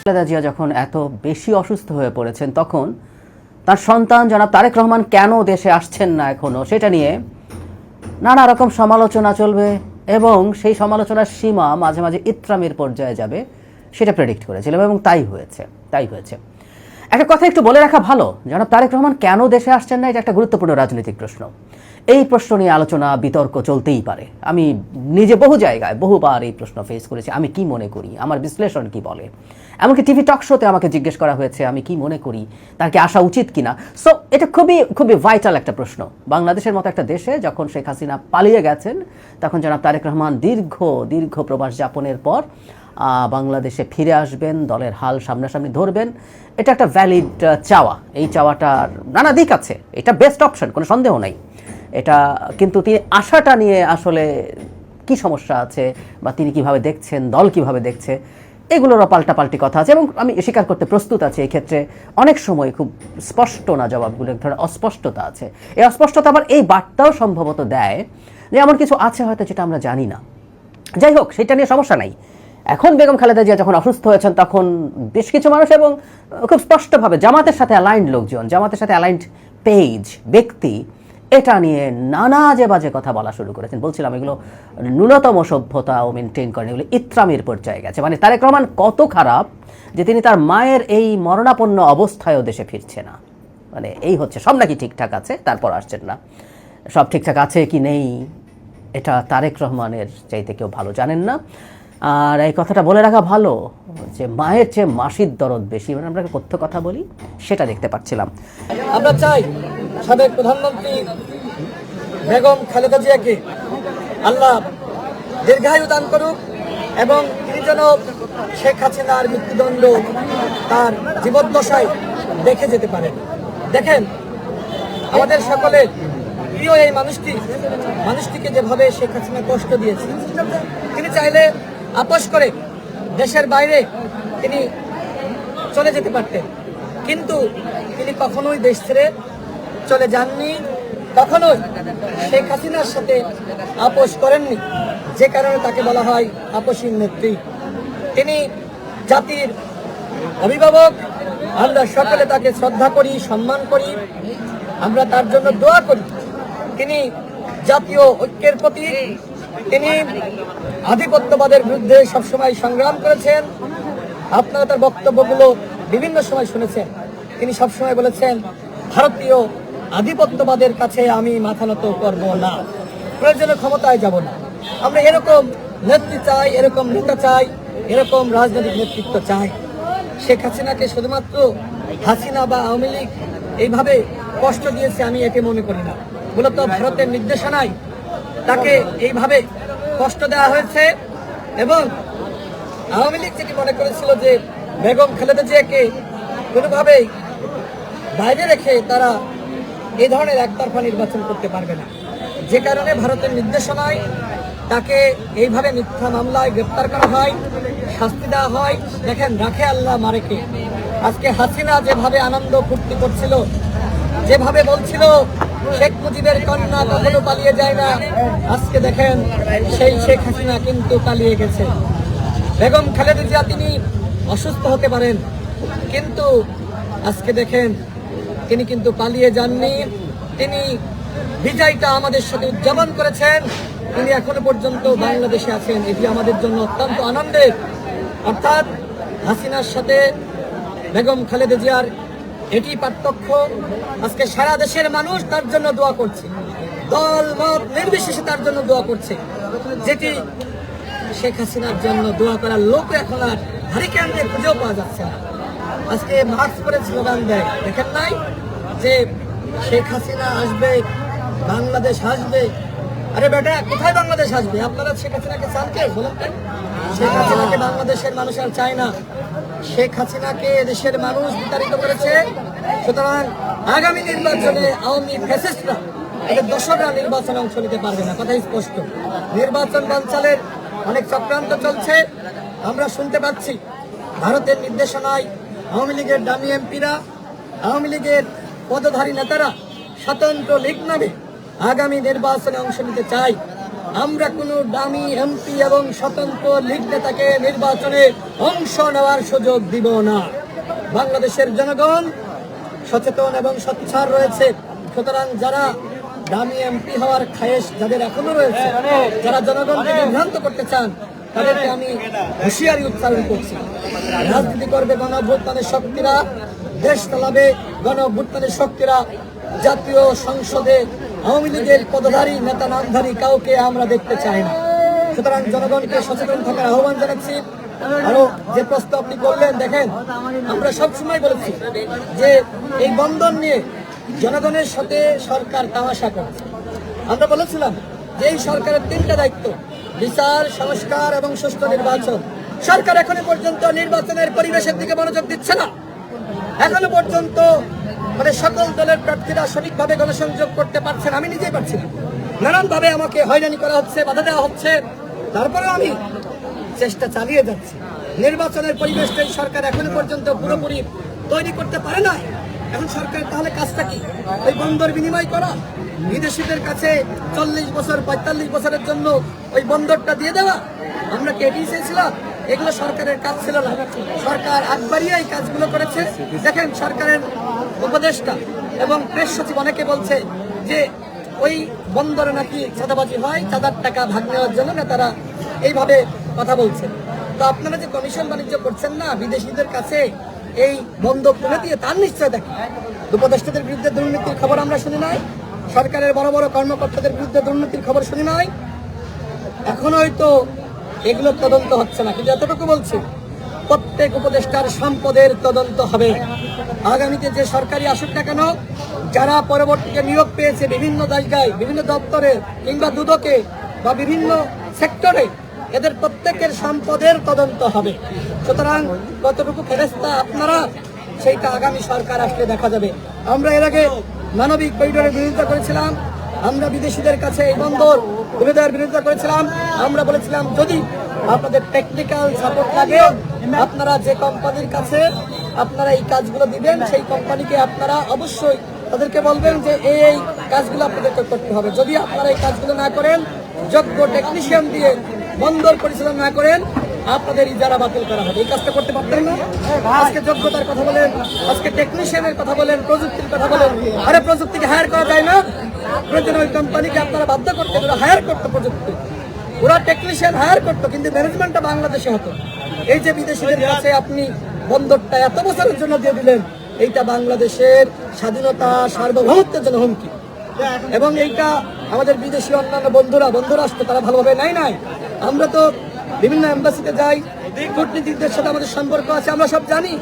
খালেদা জিয়া যখন এত বেশি অসুস্থ হয়ে পড়েছেন, তখন তার সন্তান জনাব তারেক রহমান কেন দেশে আসছেন না এখনো, সেটা নিয়ে নানা রকম সমালোচনা চলবে এবং সেই সমালোচনার সীমা মাঝে মাঝে ইত্রামের পর্যায়ে যাবে, সেটা প্রেডিক্ট করেছিলাম এবং তাই হয়েছে। একটা কথা একটু বলে রাখা ভালো, জনাব তারেক রহমান কেন দেশে আসছেন না, এটা একটা গুরুত্বপূর্ণ রাজনৈতিক প্রশ্ন। এই প্রশ্ন নিয়ে আলোচনা বিতর্ক চলতেই পারে। আমি নিজে বহু জায়গায় বহুবার এই প্রশ্ন ফেস করেছি, আমি কি মনে করি, আমার বিশ্লেষণ কি বলে। এমনকি টিভি টক শোতে আমাকে জিজ্ঞেস করা হয়েছে আমি কি মনে করি, তার কি আসা উচিত কিনা। সো এটা খুবই ভাইটাল একটা প্রশ্ন। বাংলাদেশের মতো একটা দেশে যখন শেখ হাসিনা পালিয়ে গেছেন, তখন জনাব তারেক রহমান দীর্ঘ প্রবাস যাপনের পর বাংলাদেশে ফিরে আসবেন, দলের হাল সামনাসামনি ধরবেন, এটা একটা ভ্যালিড চাওয়া। এই চাওয়াটার নানা দিক আছে, এটা বেস্ট অপশন, কোনো সন্দেহ নাই এটা। কিন্তু তিনি আশাটা নিয়ে আসলে কি সমস্যা আছে বা তিনি কিভাবে দেখছেন, দল কিভাবে দেখছে, এগুলোরও পাল্টাপাল্টি কথা আছে এবং আমি স্বীকার করতে প্রস্তুত আছি। এই ক্ষেত্রে অনেক সময় খুব স্পষ্ট না জবাবগুলো, এক ধরনের অস্পষ্টতা আছে। এই অস্পষ্টতা আবার এই বার্তাও সম্ভবত দেয় যে এমন কিছু আছে হয়তো যেটা আমরা জানি না। যাই হোক, সেটা নিয়ে সমস্যা নাই। এখন বেগম খালেদা জিয়া যখন অসুস্থ হয়েছেন, তখন বেশ কিছু মানুষ এবং খুব স্পষ্টভাবে জামাতের সাথে অ্যালাইন্ড লোকজন, জামাতের সাথে অ্যালাইন্ড পেজ, ব্যক্তি এটা নিয়ে নানা যে বাজে কথা বলা শুরু করেছেন। বলছিলাম এগুলো ন্যূনতম সভ্যতাও মেনটেন করেন, এগুলো ইত্রামের পর্যায়ে গেছে। মানে তারেক রহমান কত খারাপ যে তিনি তার মায়ের এই মরণাপন্ন অবস্থায়ও দেশে ফিরছে না। মানে এই হচ্ছে, সব নাকি ঠিকঠাক আছে তারপর আসছেন না। সব ঠিকঠাক আছে কি নেই এটা তারেক রহমানের চাইতে কেউ ভালো জানেন না। আর এই কথাটা বলে রাখা ভালো যে মায়ের চেয়ে মাসির দরদ বেশি, মানে আমরা কথ্য কথা বলি, সেটা দেখতে পাচ্ছিলাম। আমরা চাই সাবেক প্রধানমন্ত্রী বেগম খালেদা জিয়াকে আল্লাহ দীর্ঘায়ু দান করুক এবং তিনি যেন শেখ হাসিনার মৃত্যুদণ্ড তার জীবদ্দশায় দেখে যেতে পারেন। দেখেন, আমাদের সকলের প্রিয় এই মানুষটিকে যেভাবে শেখ হাসিনা কষ্ট দিয়েছে, তিনি চাইলে আপোস করে দেশের বাইরে তিনি চলে যেতে পারতেন, কিন্তু তিনি কখনোই দেশ ছেড়ে চলে যাননি, কখনোই শেখ হাসিনার সাথে আপোস করেননি, যে কারণে তাকে বলা হয় আপোষহীন নেত্রী। তিনি জাতির অভিভাবক, আমরা সকলে তাকে শ্রদ্ধা করি, সম্মান করি, আমরা তার জন্য দোয়া করি। তিনি জাতীয় ঐক্যের প্রতি, তিনি আধিপত্যবাদের বিরুদ্ধে সবসময় সংগ্রাম করেছেন। আপনারা তার বক্তব্যগুলো বিভিন্ন সময় শুনেছেন। তিনি সবসময় বলেছেন, ভারতীয় আধিপত্যবাদের কাছে আমি মাথা নত করব না, প্রয়োজনে ক্ষমতায় যাব না। আমরা এরকম নেত্রী চাই, এরকম নেতা চাই, এরকম রাজনৈতিক নেতৃত্ব চাই। শেখ হাসিনাকে শুধুমাত্র হাসিনা বা আওয়ামী লীগ এইভাবে কষ্ট দিয়েছে আমি একে মনে করি না। মূলত ভারতের নির্দেশনায় তাকে এইভাবে কষ্ট দেওয়া হয়েছে এবং আওয়ামী লীগ যেটি মনে করেছিল যে বেগম খালেদা জিয়াকে কোনোভাবেই বাইরে রেখে তারা এই ধরনের একতরফা নির্বাচন করতে পারবে না, যে কারণে ভারতের নির্দেশনায় তাকে এইভাবে মিথ্যা মামলায় গ্রেপ্তার করা হয়, শাস্তি দেওয়া হয়। দেখেন, রাখে আল্লাহ মারেকে। আজকে হাসিনা যেভাবে আনন্দ ফুর্তি করছিল, যেভাবে বলছিল শেখ মুজিবের কন্যা কখনো পালিয়ে যায় না, আজকে দেখেন সেই শেখ হাসিনা কিন্তু পালিয়ে গেছে। বেগম খালেদা জিয়া তিনি অসুস্থ হতে পারেন, কিন্তু আজকে দেখেন তিনি কিন্তু পালিয়ে যাননি। তিনি বিজয়টা আমাদের সাথে উদযাপন করেছেন। তিনি এখনো পর্যন্ত বাংলাদেশে আছেন, এটি আমাদের জন্য অত্যন্ত আনন্দের। অর্থাৎ হাসিনার সাথে বেগম খালেদা জিয়ার এটি পার্থক্য। আজকে সারা দেশের মানুষ তার জন্য দোয়া করছে, দল মত নির্বিশেষে তার জন্য দোয়া করছে, যেটি শেখ হাসিনার জন্য দোয়া করার লোক এখন আর হারিকেন খুঁজেও পাওয়া যাচ্ছে না। আজকে মাস্ক পরে স্লোগান দেয়, দেখেন নাই যে শেখ হাসিনা আসবে, বাংলাদেশ আসবে। আরে বেটা, কোথায় বাংলাদেশ আসবে? আপনারা শেখ হাসিনাকে চান কে বলেন? শেখ হাসিনাকে বাংলাদেশের মানুষ আর চায় না। শেখ হাসিনাকে দেশের মানুষ বিতাড়িত করেছে। সুতরাং আগামী নির্বাচনে আওয়ামী ফ্যাসিস্টরা, এদের দর্শকরা নির্বাচনে অংশ নিতে পারবে না, কথাই স্পষ্ট। নির্বাচন বানচালের অনেক চক্রান্ত চলছে, আমরা শুনতে পাচ্ছি। ভারতের নির্দেশনায় আওয়ামী লীগের দামি এমপিরা, আওয়ামী লীগের পদধারী নেতারা স্বতন্ত্র লীগ নামে আগামী নির্বাচনে অংশ নিতে চায়। আমরা কোনো দামি এমপি এবং স্বতন্ত্র লীগ নেতাকে নির্বাচনে অংশ নেওয়ার সুযোগ দিব না। বাংলাদেশের জনগণ সচেতন এবং সোচ্চার রয়েছে। সুতরাং যারা দামি এমপি হওয়ার খায়েশ যাদের এখনো রয়েছে, যারা জনগণকে বিভ্রান্ত করতে চান, তাদেরকে আমি হুঁশিয়ারি উচ্চারণ করছি। রাজনীতি করবে গণ অভ্যুত্থানের শক্তিরা, দেশ চালাবে গণ অভ্যুত্থানের শক্তিরা। জাতীয় সংসদে আওয়ামী লীগের পদধারী নেতা নামধারী কাউকে আমরা দেখতে চাই না। সুতরাং জনগণকে সচেতন থাকার আহ্বান জানাচ্ছি। আরো যে প্রশ্ন আপনি করলেন, দেখেন আমরা সবসময় বলেছি যে এই বন্ধন নিয়ে জনগণের সাথে সরকার তামাশা করছে। আমরা বলেছিলাম যে এই সরকারের 3টা দায়িত্ব: বিচার, সংস্কার এবং সুষ্ঠু নির্বাচন। সরকার এখনো পর্যন্ত নির্বাচনের পরিবেশের দিকে মনোযোগ দিচ্ছে না। এখনো পর্যন্ত সকল দলের প্রার্থীরা সঠিকভাবে গণসংযোগ করতে পারছেন, আমি নিজেই পারছি না। নানানভাবে আমাকে হয়রানি করা হচ্ছে, বাধা দেওয়া হচ্ছে। তারপরেও আমি চেষ্টা চালিয়ে যাচ্ছি। নির্বাচনের পরিবেশটাই সরকার এখনো পর্যন্ত পুরোপুরি তৈরি করতে পারে না। এখন সরকার তাহলে কাজটা কি? ওই বন্দর বিনিময় করা, বিদেশিদের কাছে 40 বছর 45 বছরের জন্য ওই বন্দরটা দিয়ে দেওয়া? আমরা কি এটি চেয়েছিলাম? এগুলো সরকারের কাজ ছিল না। সরকার একবারই এই কাজগুলো করেছে। দেখেন সরকারের উপদেষ্টা এবং প্রেস সচিব অনেকে বলছে যে ওই বন্দরে নাকি চাঁদাবাজি হয়, চাঁদার টাকা ভাগ নেওয়ার জন্য নেতারা এইভাবে কথা বলছে। তো আপনারা যে কমিশন বাণিজ্য করছেন না বিদেশিদের কাছে, এই বন্ধ তুলে দিয়ে তার নিশ্চয়তা কি? উপদেষ্টাদের বিরুদ্ধে দুর্নীতির খবর আমরা শুনি নাই, সরকারের বড় বড় কর্মকর্তাদের বিরুদ্ধে দুর্নীতির খবর শুনি নাই। এখনো হয়তো এগুলো তদন্ত হচ্ছে না, কিন্তু এতটুকু বলছি প্রত্যেক উপদেষ্টার সম্পদের তদন্ত হবে। আগামীতে যে সরকারি আসুক না কেন, যারা পরবর্তীতে নিয়োগ পেয়েছে বিভিন্ন জায়গায়, বিভিন্ন দপ্তরে কিংবা দুদকে বা বিভিন্ন সেক্টরে, এদের প্রত্যেকের সম্পদের তদন্ত হবে। সুতরাং কতটুকু ফেরেস্তা আপনারা, সেইটা আগামী সরকার আসলে দেখা যাবে। আমরা এর আগে মানবিক করিডোরের বিরোধিতা করেছিলাম, আমরা বিদেশিদের কাছে এই বন্দর তুলে দেওয়ার বিরোধিতা করেছিলাম। আমরা বলেছিলাম যদি আপনাদের টেকনিক্যাল সাপোর্ট লাগে, আপনারা যে কোম্পানির কাছে আপনারা এই কাজগুলো দিবেন, সেই কোম্পানিকে আপনারা অবশ্যই তাদেরকে বলবেন যে এই কাজগুলো আপনাদেরকে করতে হবে। যদি আপনারা এই কাজগুলো না করেন, যোগ্য টেকনিশিয়ান দিয়ে বন্দর পরিচালনা না করেন, আপনাদের ইজারা বাতিল করা হবে। এই কাজটা করতে পারতেন না? আজকে যোগ্যতার কথা বলেন, আজকে টেকনিশিয়ানের কথা বলেন, প্রযুক্তির কথা বলেন। আরে প্রযুক্তিকে হায়ার করা যায় না? প্রয়োজন ওই কোম্পানিকে আপনারা বাধ্য করতে, ওরা হায়ার করতো প্রযুক্তি, ওরা টেকনিশিয়ান হায়ার করতো, কিন্তু ম্যানেজমেন্টটা বাংলাদেশে হতো। এই যে বিদেশিদের কাছে আপনি বন্দরটা এত বছরের জন্য দিয়ে দিলেন, এইটা বাংলাদেশের স্বাধীনতা সার্বভৌমত্বের জন্য হুমকি। এবং এইটা আমাদের বিদেশি অন্যান্য বন্ধুরাষ্ট্র তারা ভালোভাবে নাই। আমরা তো বিভিন্ন এম্বাসিতে যাই, কূটনীতিকদের সাথে আমাদের সম্পর্ক আছে, আমরা সব জানি।